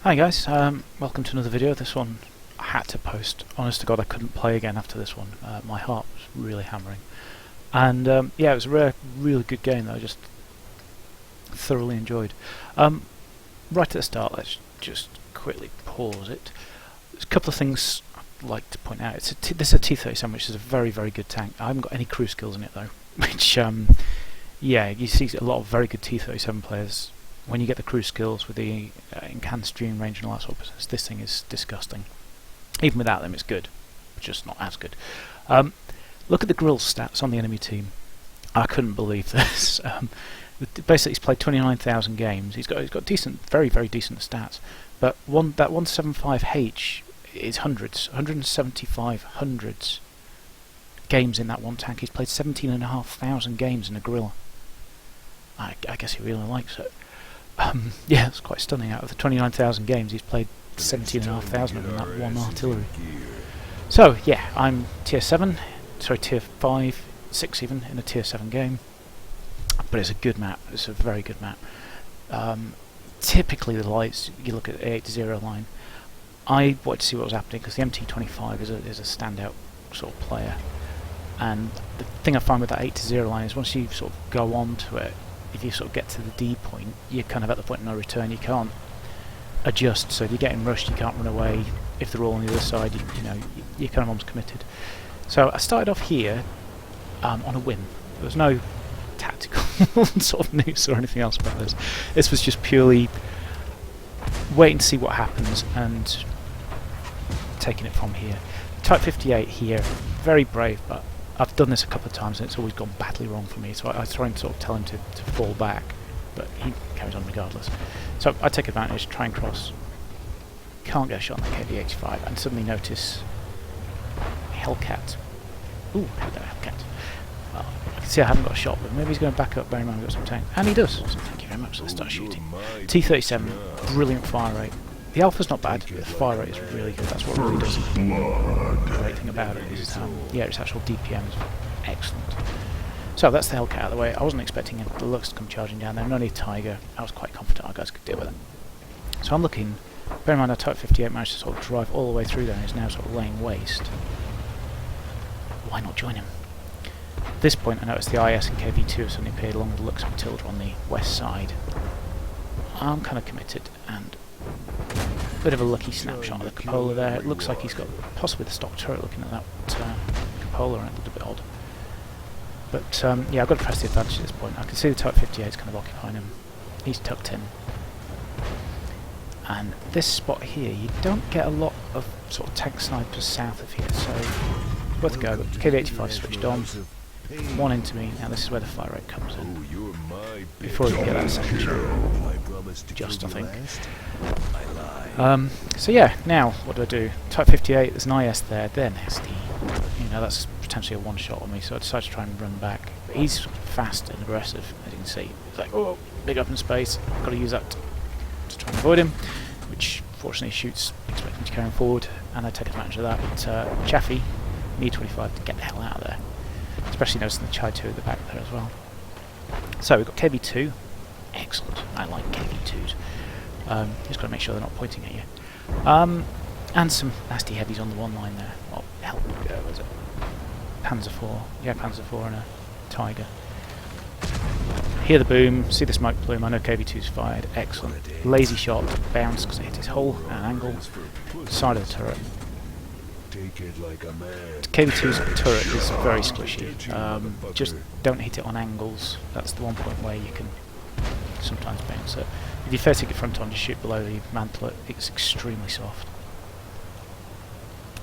Hi guys, welcome to another video. This one I had to post. Honest to God, I couldn't play again after this one. My heart was really hammering. And yeah, it was a really good game that I just thoroughly enjoyed. Right at the start, let's just quickly pause it. There's a couple of things I'd like to point out. This is a T37, which is a very, very good tank. I haven't got any crew skills in it though, which, yeah, you see a lot of very good T37 players. When you get the crew skills with the enhanced stream range and all that sort of business, this thing is disgusting. Even without them, it's good, but just not as good. Look at the grill stats on the enemy team. I couldn't believe this. Basically, he's played 29,000 games. He's got decent, very, very decent stats. But that 175H is hundreds, 175 hundreds games in that one tank. He's played 17,500 games in a grill. I guess he really likes it. Yeah, it's quite stunning. Out of the 29,000 games, he's played 17,500 of them in that one artillery. So, yeah, I'm tier 7, sorry, tier 5, 6 even, in a tier 7 game. But it's a good map, it's a very good map. Typically the lights, you look at the 8-0 line, I wanted to see what was happening, because the MT25 is a standout sort of player. And the thing I find with that 8-0 line is once you sort of go on to it, if you sort of get to the D point, you're kind of at the point of no return. You can't adjust, so if you're getting rushed, you can't run away. If they're all on the other side, you're kind of almost committed. So I started off here on a whim. There was no tactical sort of news or anything else about this. This was just purely waiting to see what happens and taking it from here. Type 58 here, very brave, but I've done this a couple of times and it's always gone badly wrong for me, so I try and sort of tell him to fall back, but he carries on regardless. So I take advantage, try and cross, can't get a shot on the KV-85, and suddenly notice Hellcat. Ooh, hello Hellcat. Well, I can see I haven't got a shot, but maybe he's going to back up, bearing in mind I've got some tank. And he does, so thank you very much, let's start shooting. T37, brilliant fire rate. The alpha's not bad, but the fire rate is really good. That's what really does it. The great thing about it is, yeah, its actual DPM is excellent. So that's the Hellcat out of the way. I wasn't expecting the Lux to come charging down there. Not only Tiger, I was quite confident our guys could deal with it. So I'm looking. Bear in mind, our Type 58 managed to sort of drive all the way through there and is now sort of laying waste. Why not join him? At this point, I noticed the IS and KV2 have suddenly appeared along with the Lux Matilda on the west side. I'm kind of committed and. Bit of a lucky snapshot of the cupola there. It looks like he's got possibly the stock turret looking at that cupola, and it looked a bit odd. But yeah, I've got to press the advantage at this point. I can see the Type 58 is kind of occupying him. He's tucked in. And this spot here, you don't get a lot of sort of tank snipers south of here, so worth a go. But KV-85 switched on. One into me. Now this is where the fire rate comes in. Before we get that second shot. Just, I think. So yeah, now what do? Type 58, there's an IS there, they're nasty. You know, that's potentially a one shot on me, so I decided to try and run back. But he's fast and aggressive, as you can see. He's like, oh, big open space, I've got to use that to try and avoid him, which fortunately shoots, expecting to carry him forward, and I take advantage of that. But Chaffee, Me-25 to get the hell out of there. Especially noticing the Chai 2 at the back there as well. So we've got KV2, excellent, I like KV2s. Just got to make sure they're not pointing at you. And some nasty heavies on the one line there. Oh, hell, what is it? Panzer 4. Yeah, Panzer 4 and a Tiger. Hear the boom, see the smoke plume, I know KV2's fired. Excellent. Lazy shot, bounce because it hit his hole at an angle. Side of the turret. KV2's turret is very squishy. Just don't hit it on angles. That's the one point where you can sometimes bounce it. If you first take it front on, just shoot below the mantlet, it's extremely soft.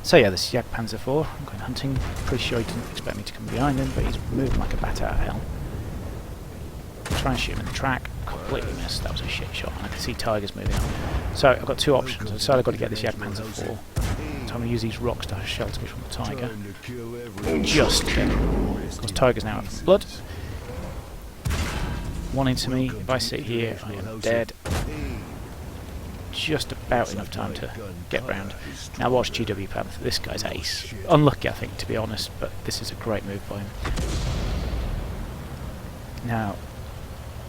So yeah, this is Yak Panzer 4, I'm going hunting. Pretty sure he didn't expect me to come behind him, but he's moving like a bat out of hell. Try and shoot him in the track, completely missed, that was a shit shot, and I can see Tiger's moving on. So I've got two options, I decided I've got to get this Yak Panzer 4. So I'm going to use these rocks to shelter me from the Tiger. Just dead. Of course, Tiger's now out of blood. One into me, if I sit here I am dead. Just about enough time to get round. Now watch GW Panther, this guy's ace. Unlucky I think, to be honest, but this is a great move by him. Now,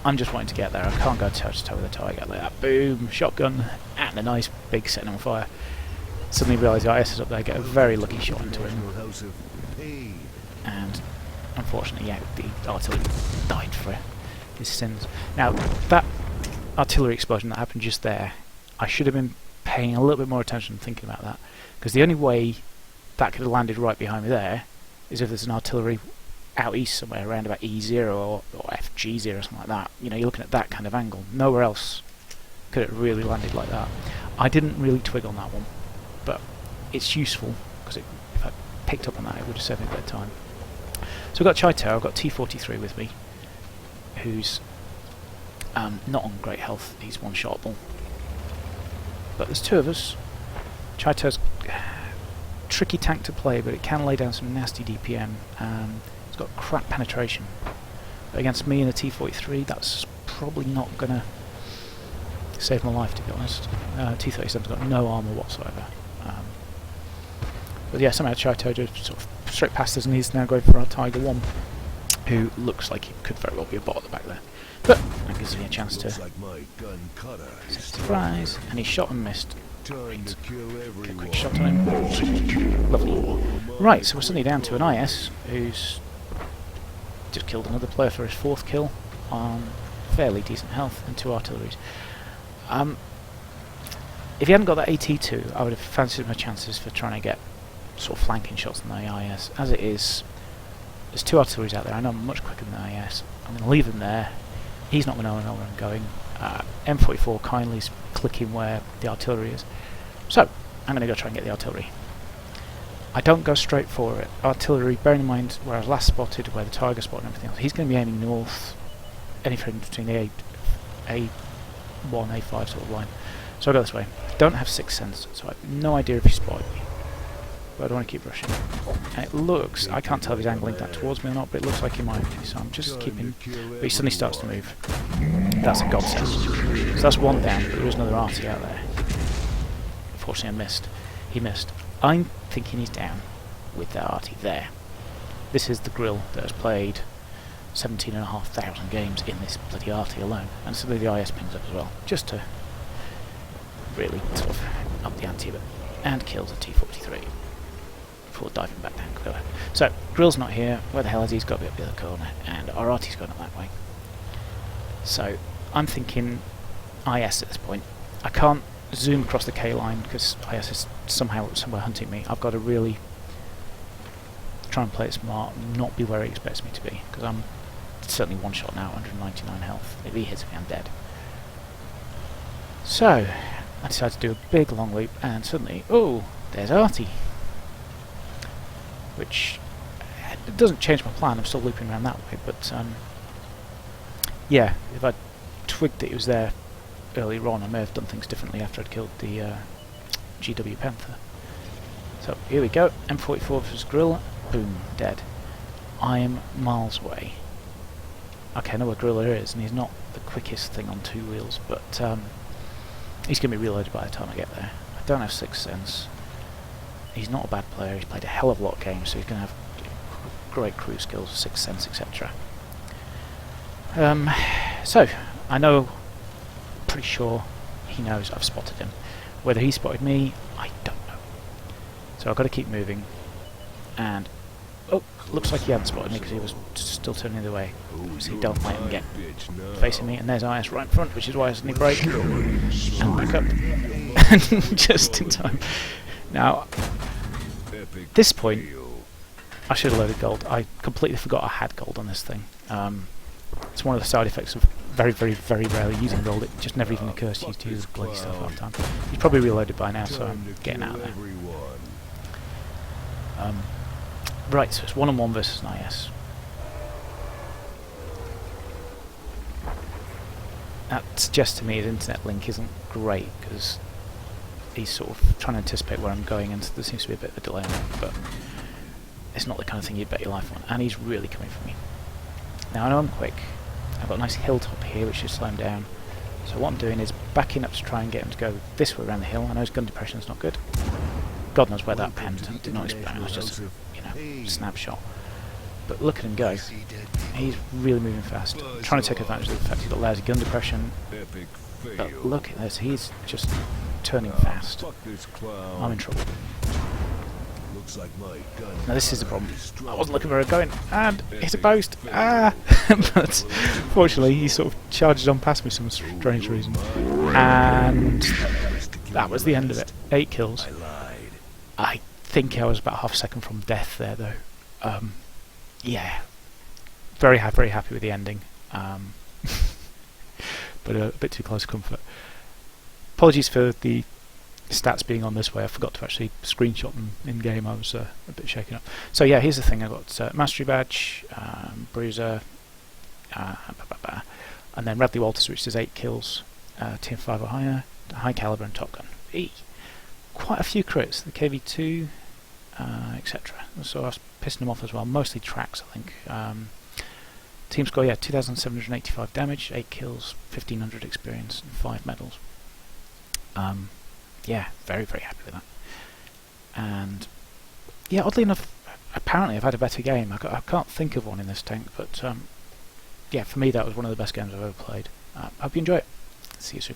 I'm just wanting to get there. I can't go toe to toe with a Tiger like that. Boom, shotgun, and a nice big setting on fire. Suddenly realise the IS is up there, get a very lucky shot into him. And unfortunately, yeah, the artillery died for his sins. Now, that artillery explosion that happened just there, I should have been paying a little bit more attention and thinking about that. Because the only way that could have landed right behind me there is if there's an artillery out east somewhere, around about E0 or FG0 or something like that. You know, you're looking at that kind of angle. Nowhere else could it really landed like that. I didn't really twig on that one, but it's useful, because if I picked up on that, it would have saved me a bit of time. So I've got Chaito, I've got T37 with me, who's not on great health. He's one-shotable. But there's two of us. Chaito's tricky tank to play, but it can lay down some nasty DPM. It's got crap penetration. But against me and the T43, that's probably not going to save my life, to be honest. T37's got no armour whatsoever. But yeah, somehow Chaito just sort of straight past us, and he's now going for our Tiger 1, who looks like he could very well be a bot at the back there. But that gives me a chance to surprise, and he shot and missed. Great. Get a quick shot on him. Lovely. Right, so we're suddenly down to an IS who's just killed another player for his 4th kill on fairly decent health and 2 artilleries. If he hadn't got that AT2, I would have fancied my chances for trying to get sort of flanking shots on the IS. As it is, there's 2 artilleries out there. I know I'm much quicker than the IS. I'm going to leave them there. He's not going to know where I'm going. M44 kindly is clicking where the artillery is. So, I'm going to go try and get the artillery. I don't go straight for it. Artillery, bearing in mind where I was last spotted, where the Tiger spotted and everything else, he's going to be aiming north, anything between the A1, A5 sort of line. So I go this way. I don't have 6th sense, so I have no idea if he spotted me. But I don't want to keep rushing. And it looks, I can't tell if he's angling that towards me or not, but it looks like he might be, so I'm just keeping. But he suddenly starts to move. That's a godsend. So that's 1 down, but there is another arty out there. Unfortunately I missed. He missed. I'm thinking he's down with that arty there. This is the grill that has played 17,500 games in this bloody arty alone. And suddenly the IS pings up as well, just to really sort of up the ante a bit. And kills a T43. Before diving back down clever. So, grill's not here. Where the hell is he? He's got to be up the other corner. And our arty's going up that way. So, I'm thinking IS at this point. I can't zoom across the K line because IS is somehow somewhere hunting me. I've got to really try and play it smart, not be where he expects me to be, because I'm certainly one shot now, 199 health. If he hits me, I'm dead. So, I decided to do a big long leap, and suddenly, oh, there's arty. Which, it doesn't change my plan, I'm still looping around that way, but yeah, if I'd twigged that he was there earlier on, I may have done things differently after I'd killed the GW Panther. So, here we go, M44 versus Grill, boom, dead. I am miles away. Okay, I know where Griller is, and he's not the quickest thing on 2 wheels, but he's going to be reloaded by the time I get there. I don't have 6th sense. He's not a bad player, he's played a hell of a lot of games, so he's going to have great crew skills, 6th sense, etc. So, I know, pretty sure he knows I've spotted him. Whether he spotted me, I don't know. So I've got to keep moving, and oh, looks like he hadn't spotted me because he was still turning the other way. So don't let him get facing me, and there's IS right in front, which is why I suddenly brake and back up just in time. Now, at this point, I should have loaded gold. I completely forgot I had gold on this thing. It's one of the side effects of very, very, very rarely using gold. It just never even occurs to you to use bloody stuff half the time. He's probably reloaded by now, so I'm getting out of there. Right, so it's 1-on-1 versus an IS. That suggests to me his internet link isn't great, because he's sort of trying to anticipate where I'm going, and there seems to be a bit of a delay on it, but it's not the kind of thing you'd bet your life on, and he's really coming for me. Now I know I'm quick. I've got a nice hilltop here which should slow him down, so what I'm doing is backing up to try and get him to go this way around the hill. I know his gun depression's not good. God knows where that penned. Did not explain. It was just, you know, snapshot. But look at him go. He's really moving fast. Trying to take advantage of the fact he's got lousy gun depression. But look at this, he's just turning fast. I'm in trouble. Now this is the problem. I wasn't looking where I was going, and hit a post! Ah! But fortunately he sort of charged on past me for some strange reason. And that was the end of it. 8 kills. I think I was about half a second from death there though. Yeah. Very happy with the ending. But a bit too close comfort. Apologies for the stats being on this way. I forgot to actually screenshot them in game. I was a bit shaken up. So yeah, here's the thing. I got Mastery Badge, Bruiser, and then Radley Walters, which is 8 kills, TM5 or higher, High Caliber and Top Gun. Quite a few crits, the KV2, etc. So I was pissing them off as well. Mostly tracks, I think. Team score, yeah, 2,785 damage, 8 kills, 1,500 experience, and 5 medals. Yeah, very happy with that. And yeah, oddly enough, apparently I've had a better game. I can't think of one in this tank, but yeah, for me that was one of the best games I've ever played. Hope you enjoy it. See you soon.